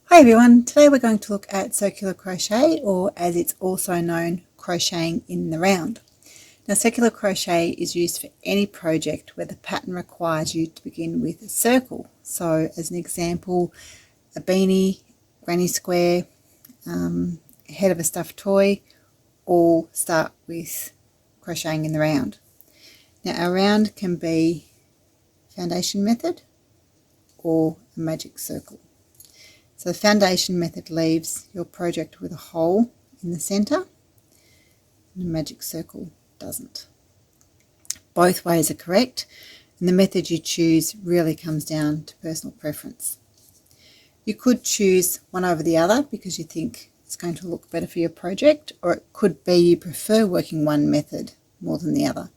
Hi everyone, today we're going to look at circular crochet, or as it's also known, crocheting in the round. Now circular crochet is used for any project where the pattern requires you to begin with a circle. So as an example, a beanie, granny square, head of a stuffed toy, all start with crocheting in the round. Now our round can be foundation method or a magic circle. So the foundation method leaves your project with a hole in the centre, and the magic circle doesn't. Both ways are correct, and the method you choose really comes down to personal preference. You could choose one over the other because you think it's going to look better for your project, or it could be you prefer working one method more than the other.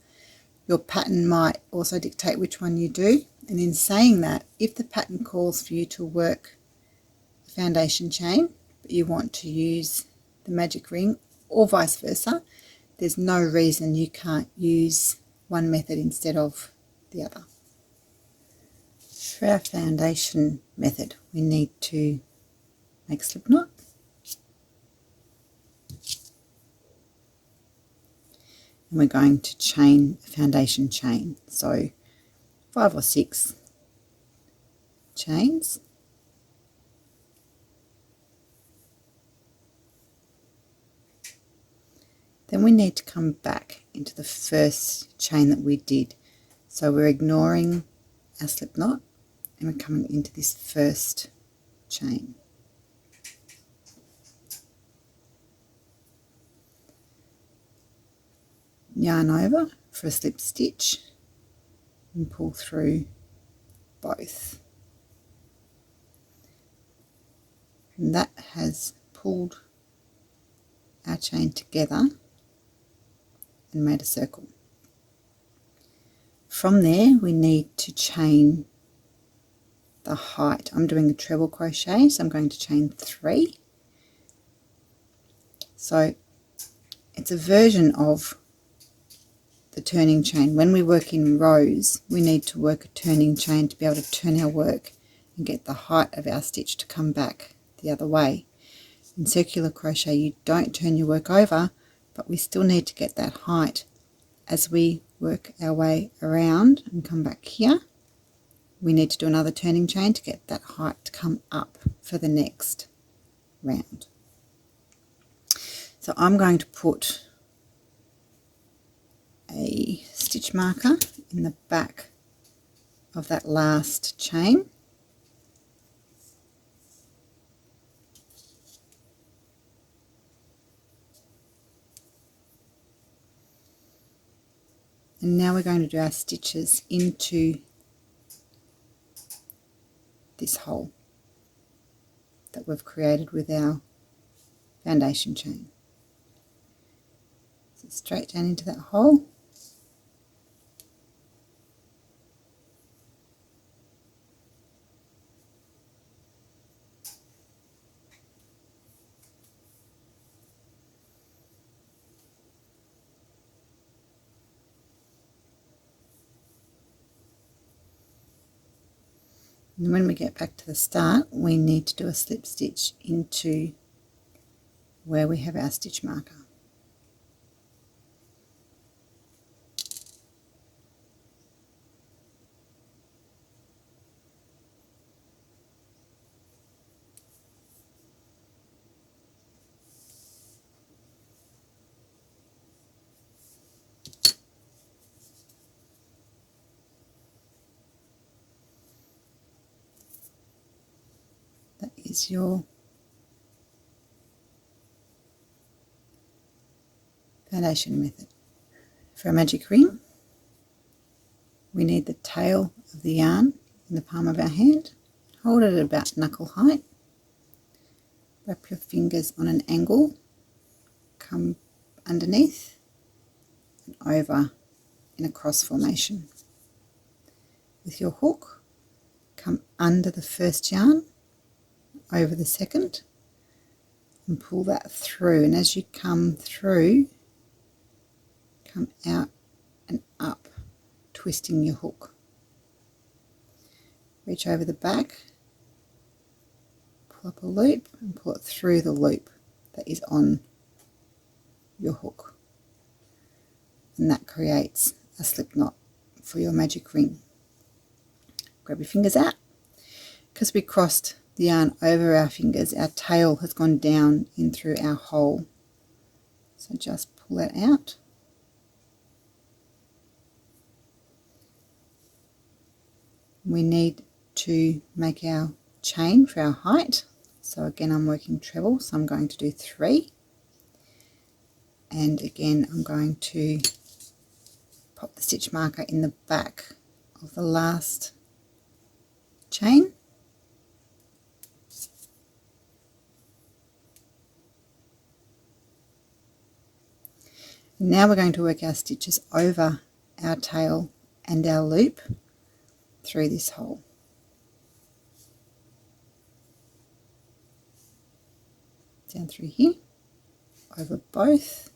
Your pattern might also dictate which one you do, and in saying that, if the pattern calls for you to work foundation chain but you want to use the magic ring, or vice versa, there's no reason you can't use one method instead of the other. For our foundation method, we need to make a slip knot, and we're going to chain a foundation chain, so 5 or 6 chains. Then we need to come back into the first chain that we did. So we're ignoring our slip knot and we're coming into this first chain. Yarn over for a slip stitch and pull through both. And that has pulled our chain together and made a circle. From there we need to chain the height. I'm doing a treble crochet, so I'm going to chain 3. So it's a version of the turning chain. When we work in rows, we need to work a turning chain to be able to turn our work and get the height of our stitch to come back the other way. In circular crochet you don't turn your work over, but we still need to get that height. As we work our way around and come back here, we need to do another turning chain to get that height to come up for the next round. So I'm going to put a stitch marker in the back of that last chain. And now we're going to do our stitches into this hole that we've created with our foundation chain. So straight down into that hole. And when we get back to the start, we need to do a slip stitch into where we have our stitch marker. That is your foundation method. For a magic ring, we need the tail of the yarn in the palm of our hand. Hold it at about knuckle height. Wrap your fingers on an angle. Come underneath and over in a cross formation. With your hook, come under the first yarn, over the second, and pull that through. And as you come through, come out and up, twisting your hook. Reach over the back, pull up a loop and pull it through the loop that is on your hook, and that creates a slip knot for your magic ring. Grab your fingers out. Because we crossed the yarn over our fingers, our tail has gone down in through our hole, so just pull that out. We need to make our chain for our height, so again I'm working treble, so I'm going to do 3, and again I'm going to pop the stitch marker in the back of the last chain, and now we're going to work our stitches over our tail and our loop through this hole. Down through here, over both,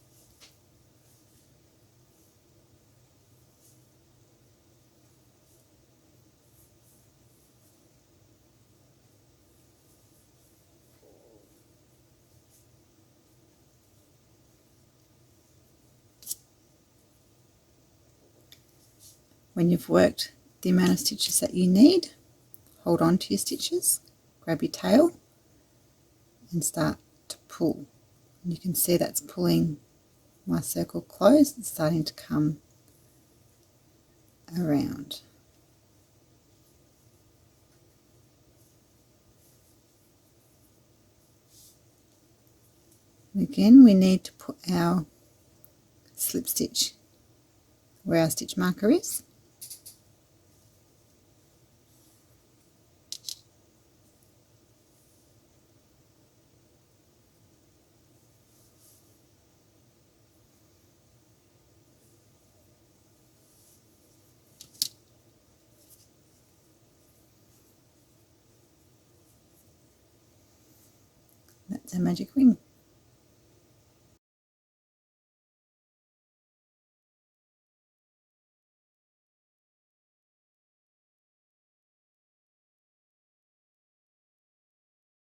when you've worked the amount of stitches that you need, hold on to your stitches, grab your tail and start to pull. And you can see that's pulling my circle closed. It's starting to come around. And again, we need to put our slip stitch where our stitch marker is. That's our magic ring.